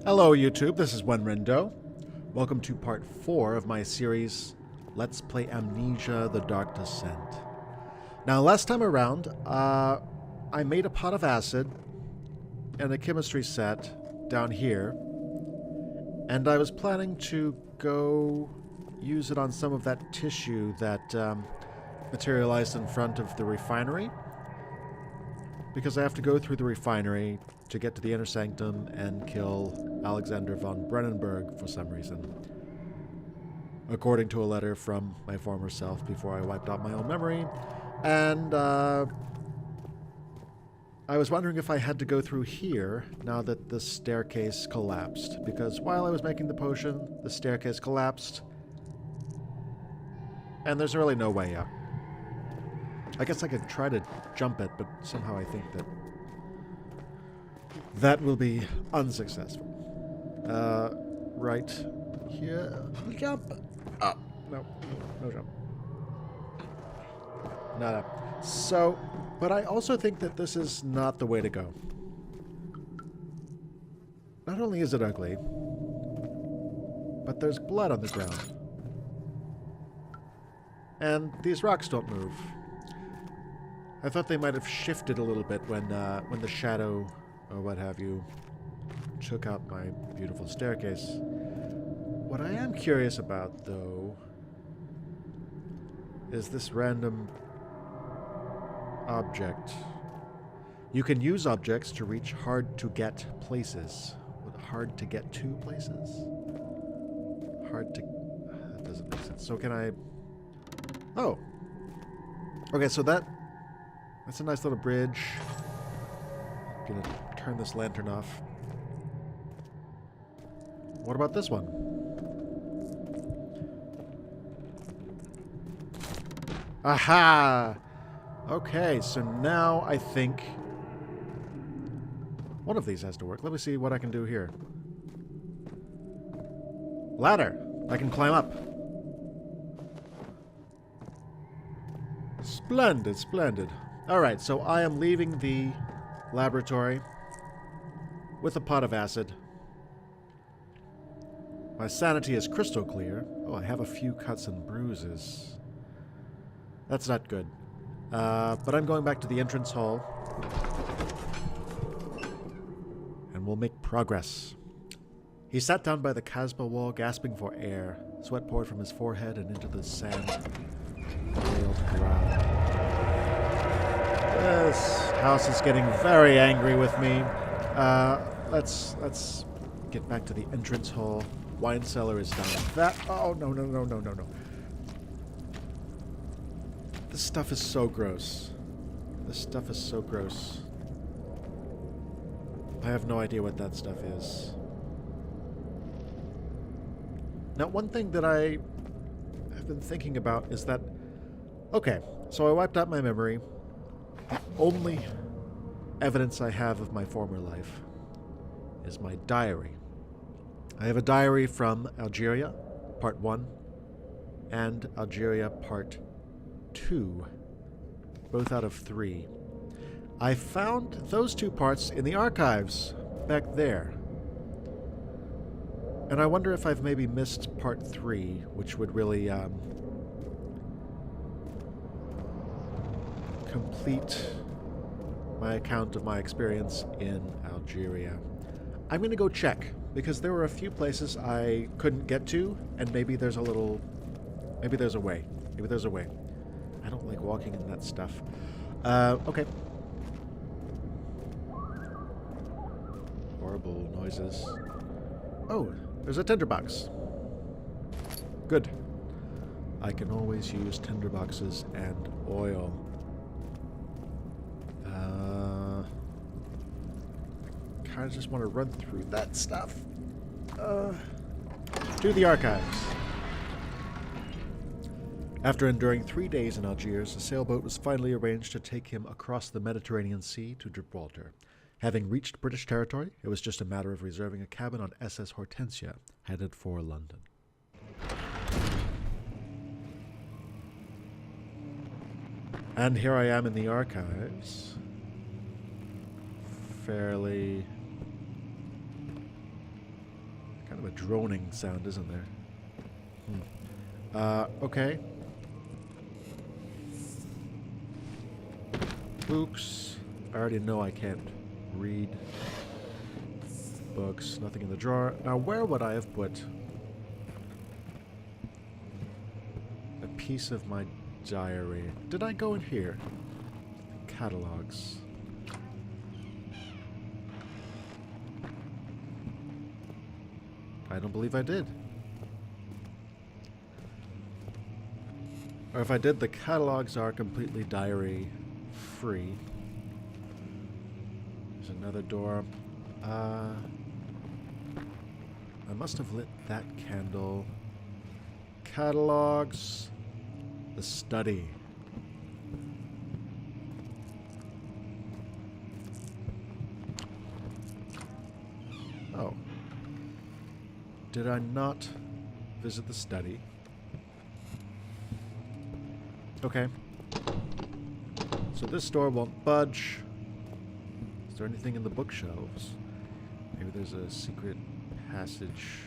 Hello YouTube, this is Wenwrendo. Welcome to part 4 of my series, Let's Play Amnesia The Dark Descent. Now last time around, I made a pot of acid and a chemistry set down here, and I was planning to go use it on some of that tissue that materialized in front of the refinery, because I have to go through the refinery to get to the inner sanctum and kill Alexander von Brennenberg for some reason. According to a letter from my former self before I wiped out my own memory. And I was wondering if I had to go through here now that the staircase collapsed. Because while I was making the potion, the staircase collapsed. And there's really no way out. I guess I could try to jump it, but somehow I think that will be unsuccessful. Right here. Jump! Oh, no jump. Nada. So, but I also think that this is not the way to go. Not only is it ugly, but there's blood on the ground. And these rocks don't move. I thought they might have shifted a little bit when the shadow, or what have you, took out my beautiful staircase. What I am curious about, though, is this random object. You can use objects to reach hard-to-get places. Hard-to-get-to places? Hard to... That doesn't make sense. So can I... Oh! Okay, so that's a nice little bridge. I'm gonna turn this lantern off. What about this one? Aha! Okay, so now I think one of these has to work. Let me see what I can do here. Ladder! I can climb up. Splendid, splendid. Alright, so I am leaving the laboratory with a pot of acid. My sanity is crystal clear. Oh, I have a few cuts and bruises. That's not good. But I'm going back to the entrance hall. And we'll make progress. He sat down by the Casbah wall, gasping for air. Sweat poured from his forehead and into the sand-railed ground. This house is getting very angry with me. Let's get back to the entrance hall. Wine cellar is down that. Oh, no. This stuff is so gross. This stuff is so gross. I have no idea what that stuff is. Now, one thing that I have been thinking about is that... Okay, so I wiped out my memory. The only evidence I have of my former life is my diary. I have a diary from Algeria, Part 1, and Algeria, Part 2, both out of 3. I found those 2 parts in the archives back there. And I wonder if I've maybe missed Part 3, which would really complete my account of my experience in Algeria. I'm going to go check, because there were a few places I couldn't get to, and maybe there's a little... Maybe there's a way. Maybe there's a way. I don't like walking in that stuff. Okay. Horrible noises. Oh, there's a tinderbox. Good. I can always use tinderboxes and oil. I kind of just want to run through that stuff. To the archives. After enduring 3 days in Algiers, a sailboat was finally arranged to take him across the Mediterranean Sea to Gibraltar. Having reached British territory, it was just a matter of reserving a cabin on SS Hortensia, headed for London. And here I am in the archives. Fairly Kind of a droning sound, isn't there? Okay. Books. I already know I can't read books. Nothing in the drawer. Now, where would I have put a piece of my diary? Did I go in here? Catalogs. I don't believe I did. Or if I did, the catalogs are completely diary free. There's another door. I must have lit that candle. Catalogs. The study. Oh. Did I not visit the study? Okay. So this door won't budge. Is there anything in the bookshelves? Maybe there's a secret passage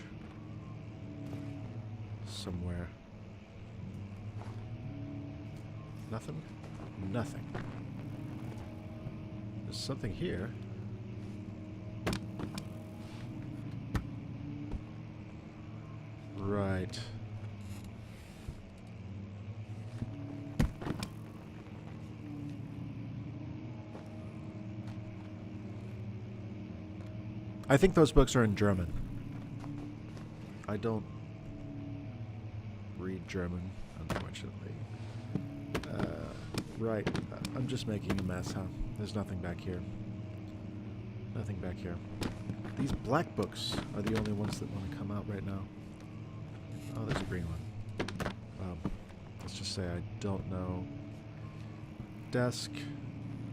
somewhere. Nothing? Nothing. There's something here. Right. I think those books are in German. I don't read German, unfortunately. Right. I'm just making a mess, huh? There's nothing back here. Nothing back here. These black books are the only ones that want to come out right now. Oh, there's a green one. Let's just say I don't know. Desk.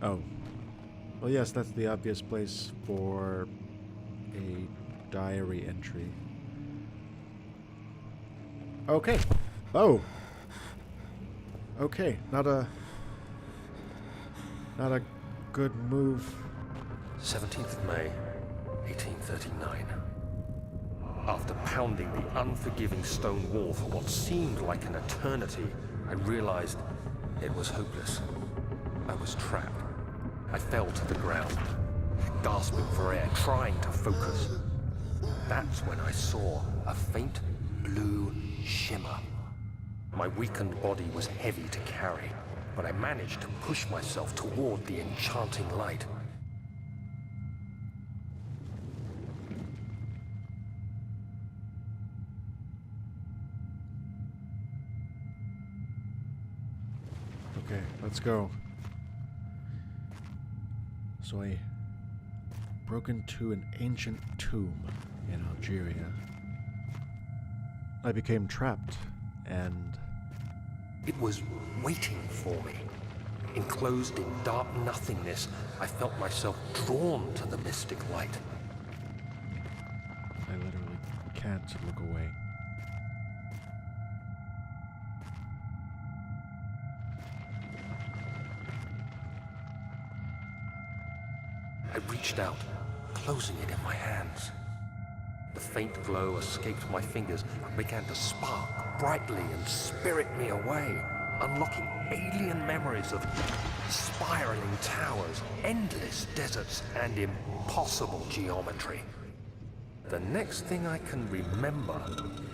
Oh. Well, yes, that's the obvious place for a diary entry. Okay. Oh. Okay. Not a good move. 17th of May, 1839. After pounding the unforgiving stone wall for what seemed like an eternity, I realized it was hopeless. I was trapped. I fell to the ground, gasping for air, trying to focus. That's when I saw a faint blue shimmer. My weakened body was heavy to carry, but I managed to push myself toward the enchanting light. Okay, let's go. So I broke into an ancient tomb in Algeria. I became trapped, and It was waiting for me. Enclosed in dark nothingness, I felt myself drawn to the mystic light. I literally can't look away. I reached out, closing it in my hands. The faint glow escaped my fingers and began to spark brightly and spirit me away, unlocking alien memories of spiraling towers, endless deserts, and impossible geometry. The next thing I can remember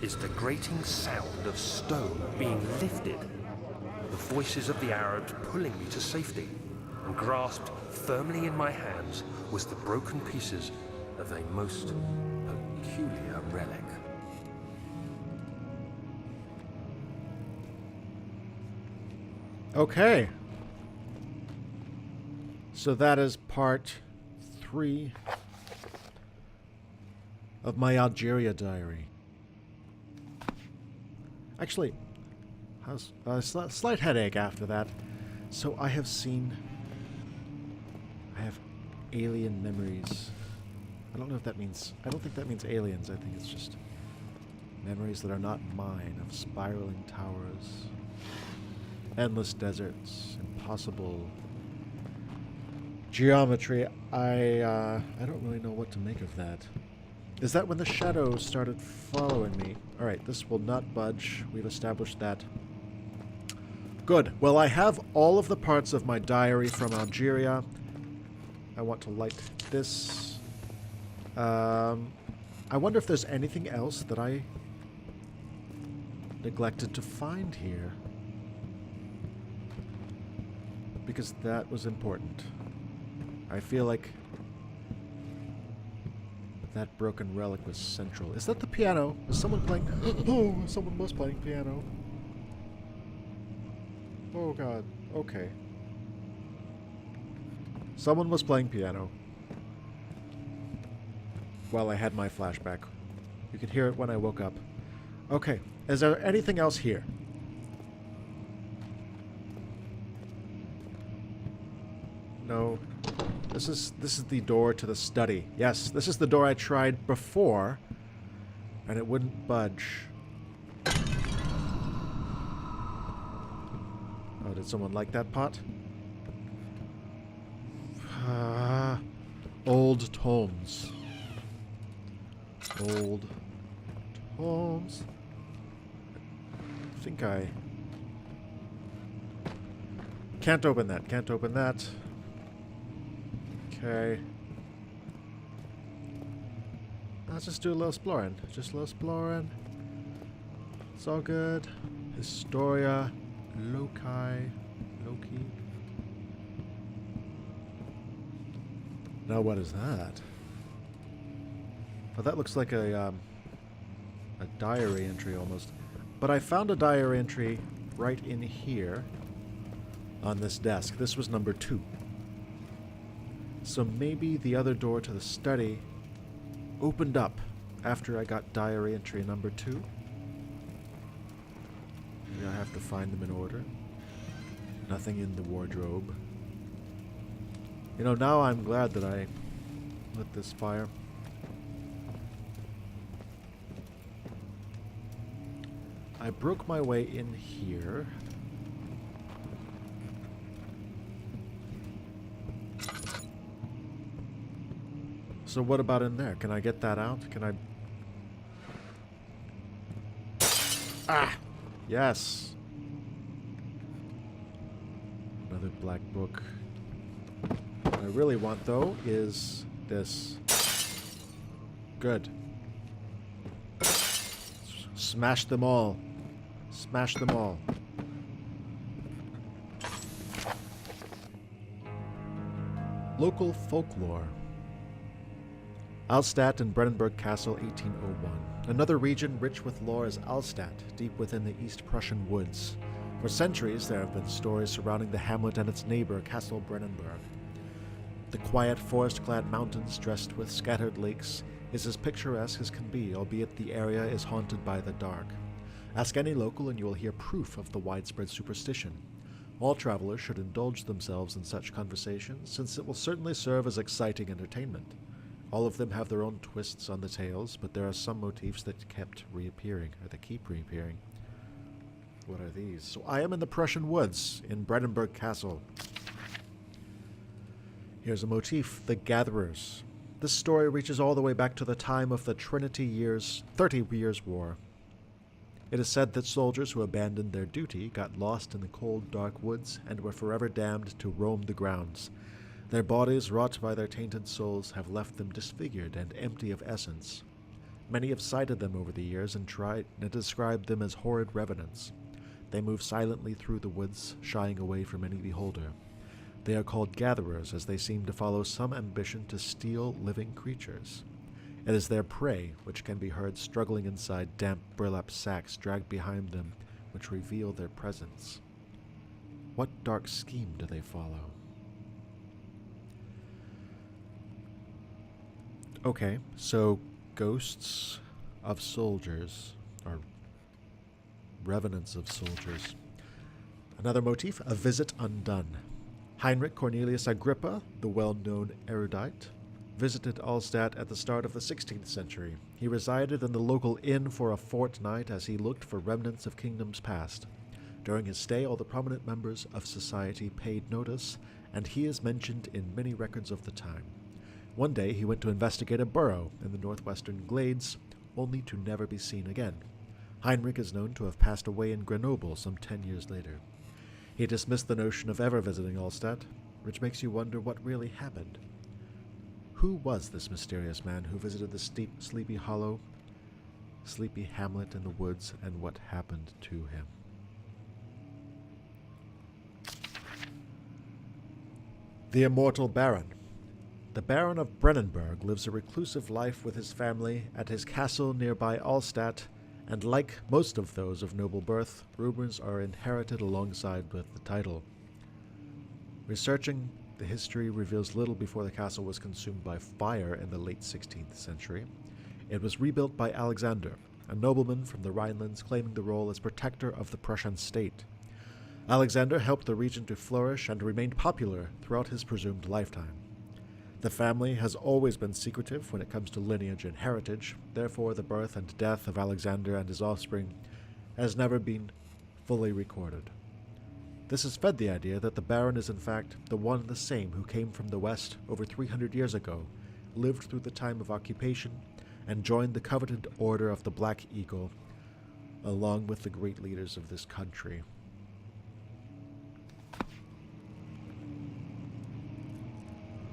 is the grating sound of stone being lifted, the voices of the Arabs pulling me to safety, and grasped firmly in my hands was the broken pieces of a most peculiar relic. Okay. So that is part 3 of my Algeria diary. Actually, how's a slight headache after that. So I have alien memories. I don't know if that means, I don't think that means aliens. I think it's just memories that are not mine of spiraling towers, endless deserts, impossible geometry. I don't really know what to make of that. Is that when the shadows started following me? Alright, this will not budge. We've established that. Good. Well, I have all of the parts of my diary from Algeria. I want to light this. I wonder if there's anything else that I neglected to find here. Because that was important. I feel like that broken relic was central. Is that the piano? Is someone playing? Oh, someone was playing piano. Oh god. Okay. Someone was playing piano while I had my flashback. You could hear it when I woke up. Okay. Is there anything else here? No. This is the door to the study. Yes, this is the door I tried before, and it wouldn't budge. Oh, did someone like that pot? Old tomes. Old tomes. I think I... Can't open that. Can't open that. Okay. Let's just do a little exploring. Just a little exploring. It's all good. Historia. Loki. Now what is that? Oh, that looks like a diary entry almost. But I found a diary entry right in here on this desk. This was number 2. So maybe the other door to the study opened up after I got diary entry number 2. Maybe I have to find them in order. Nothing in the wardrobe. You know, now I'm glad that I lit this fire. I broke my way in here. So what about in there? Can I get that out? Can I... Ah! Yes! Another black book. What I really want, though, is this. Good. Smash them all. Smash them all. Local folklore. Alstadt and Brennenburg Castle, 1801. Another region rich with lore is Alstadt, deep within the East Prussian woods. For centuries, there have been stories surrounding the hamlet and its neighbor, Castle Brennenburg. The quiet, forest-clad mountains, dressed with scattered lakes, is as picturesque as can be, albeit the area is haunted by the dark. Ask any local and you will hear proof of the widespread superstition. All travelers should indulge themselves in such conversations, since it will certainly serve as exciting entertainment. All of them have their own twists on the tales, but there are some motifs that kept reappearing, or that keep reappearing. What are these? So I am in the Prussian woods, in Brennenburg Castle. Here's a motif, the Gatherers. This story reaches all the way back to the time of the 30 Years' War. It is said that soldiers who abandoned their duty got lost in the cold, dark woods and were forever damned to roam the grounds. Their bodies, wrought by their tainted souls, have left them disfigured and empty of essence. Many have cited them over the years and tried to describe them as horrid revenants. They move silently through the woods, shying away from any beholder. They are called gatherers, as they seem to follow some ambition to steal living creatures. It is their prey, which can be heard struggling inside damp burlap sacks dragged behind them, which reveal their presence. What dark scheme do they follow? Okay, so ghosts of soldiers, or revenants of soldiers. Another motif, a visit undone. Heinrich Cornelius Agrippa, the well-known erudite, visited Alstadt at the start of the 16th century. He resided in the local inn for a fortnight as he looked for remnants of kingdoms past. During his stay, all the prominent members of society paid notice, and he is mentioned in many records of the time. One day he went to investigate a burrow in the northwestern glades, only to never be seen again. Heinrich is known to have passed away in Grenoble some 10 years later. He dismissed the notion of ever visiting Allstadt, which makes you wonder what really happened. Who was this mysterious man who visited the Sleepy Hollow, sleepy hamlet in the woods, and what happened to him? The Immortal Baron. The Baron of Brennenburg lives a reclusive life with his family at his castle nearby Allstadt, and like most of those of noble birth, rumors are inherited alongside with the title. Researching the history reveals little before the castle was consumed by fire in the late 16th century. It was rebuilt by Alexander, a nobleman from the Rhinelands claiming the role as protector of the Prussian state. Alexander helped the region to flourish and remained popular throughout his presumed lifetime. The family has always been secretive when it comes to lineage and heritage, therefore the birth and death of Alexander and his offspring has never been fully recorded. This has fed the idea that the Baron is in fact the one and the same who came from the west over 300 years ago, lived through the time of occupation, and joined the coveted Order of the Black Eagle, along with the great leaders of this country.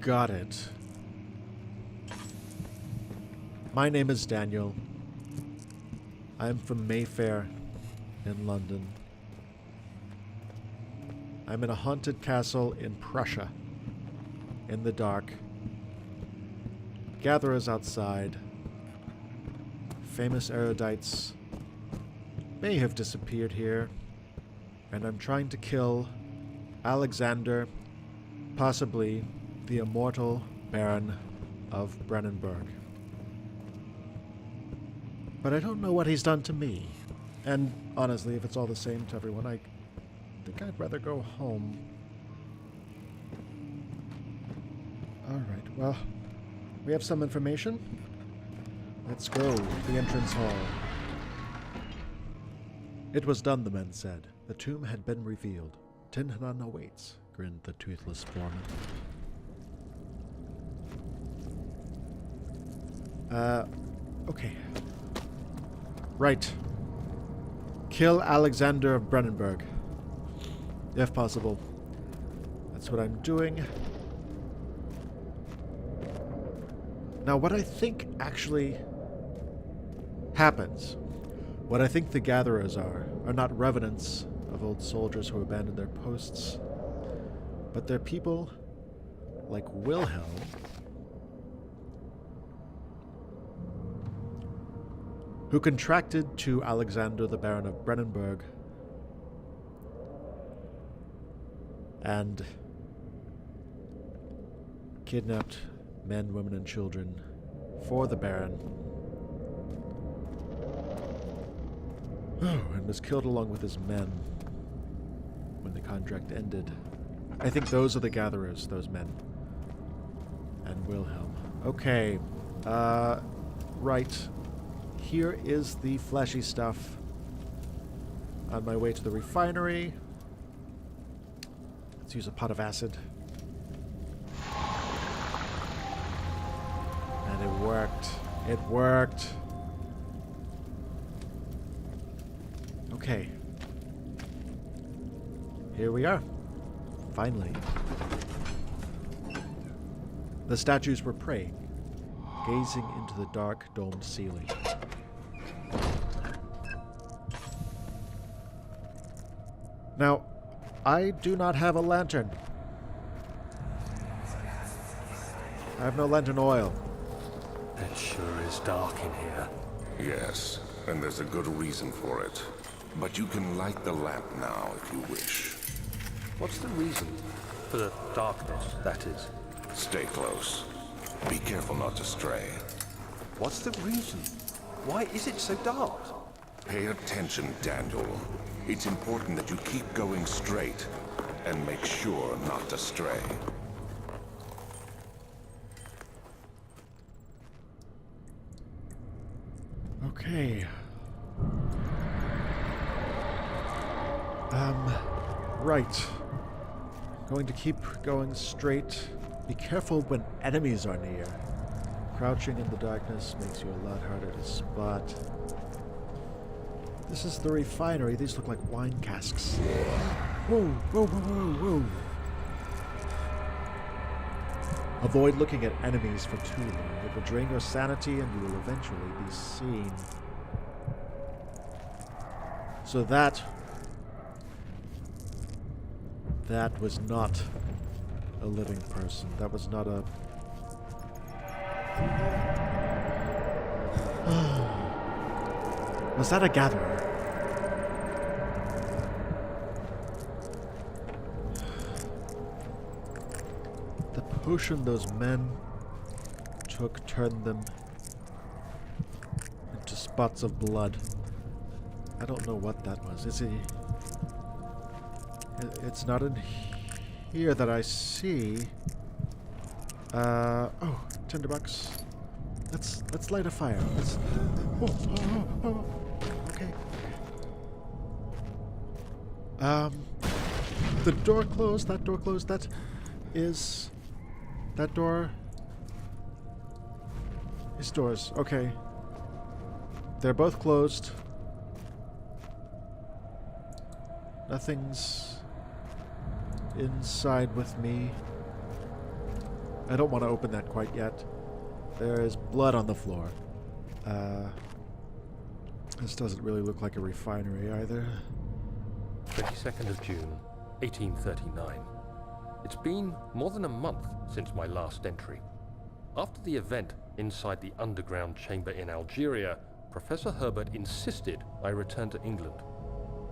Got it. My name is Daniel. I'm from Mayfair in London. I'm in a haunted castle in Prussia, in the dark. Gatherers outside. Famous erudites may have disappeared here, and I'm trying to kill Alexander, possibly the Immortal Baron of Brennenburg. But I don't know what he's done to me. And honestly, if it's all the same to everyone, I think I'd rather go home. Alright, well, we have some information. Let's go to the entrance hall. It was done, the men said. The tomb had been revealed. Tinhanan awaits, grinned the toothless foreman. Okay. Right. Kill Alexander of Brennenburg. If possible. That's what I'm doing. Now, what I think actually happens, what I think the gatherers are not revenants of old soldiers who abandoned their posts, but they're people like Wilhelm, who contracted to Alexander the Baron of Brennenburg and kidnapped men, women, and children for the Baron. And was killed along with his men when the contract ended. I think those are the gatherers, those men. And Wilhelm. Okay. Right. Here is the fleshy stuff. On my way to the refinery. Let's use a pot of acid. And it worked. It worked. Okay. Here we are. Finally. The statues were praying, gazing into the dark, domed ceiling. Now, I do not have a lantern. I have no lantern oil. It sure is dark in here. Yes, and there's a good reason for it. But you can light the lamp now if you wish. What's the reason? For the darkness, that is. Stay close. Be careful not to stray. What's the reason? Why is it so dark? Pay attention, Daniel. It's important that you keep going straight and make sure not to stray. Okay. Right. Going to keep going straight Be careful when enemies are near. Crouching in the darkness makes you a lot harder to spot. This is the refinery. These look like wine casks. Whoa, whoa, whoa, whoa, whoa. Avoid looking at enemies for too long. It will drain your sanity and you will eventually be seen. So that was not a living person. That was not a... Was that a gatherer? The potion those men took turned them into spots of blood. I don't know what that was. Is he... It's not in here that I see. Oh, tinderbox. Let's light a fire. Let's... Oh. Okay. The door closed. That door closed. That is... That door... Is doors. Okay. They're both closed. Nothing's inside with me. I don't want to open that quite yet. There is blood on the floor. This doesn't really look like a refinery either. 22nd of June, 1839. It's been more than a month since my last entry. After the event inside the underground chamber in Algeria, Professor Herbert insisted I return to England.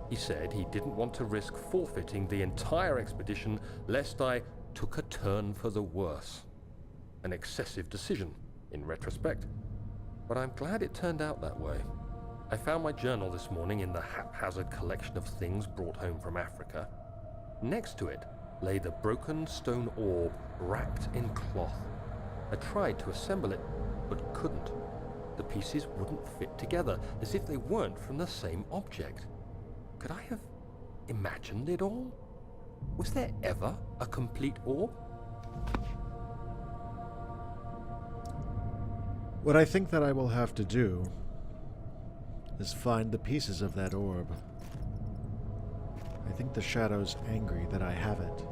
He said he didn't want to risk forfeiting the entire expedition lest I took a turn for the worse. An excessive decision, in retrospect. But I'm glad it turned out that way. I found my journal this morning in the haphazard collection of things brought home from Africa. Next to it lay the broken stone orb wrapped in cloth. I tried to assemble it, but couldn't. The pieces wouldn't fit together, as if they weren't from the same object. Could I have imagined it all? Was there ever a complete orb? What I think that I will have to do is find the pieces of that orb. I think the Shadow's angry that I have it.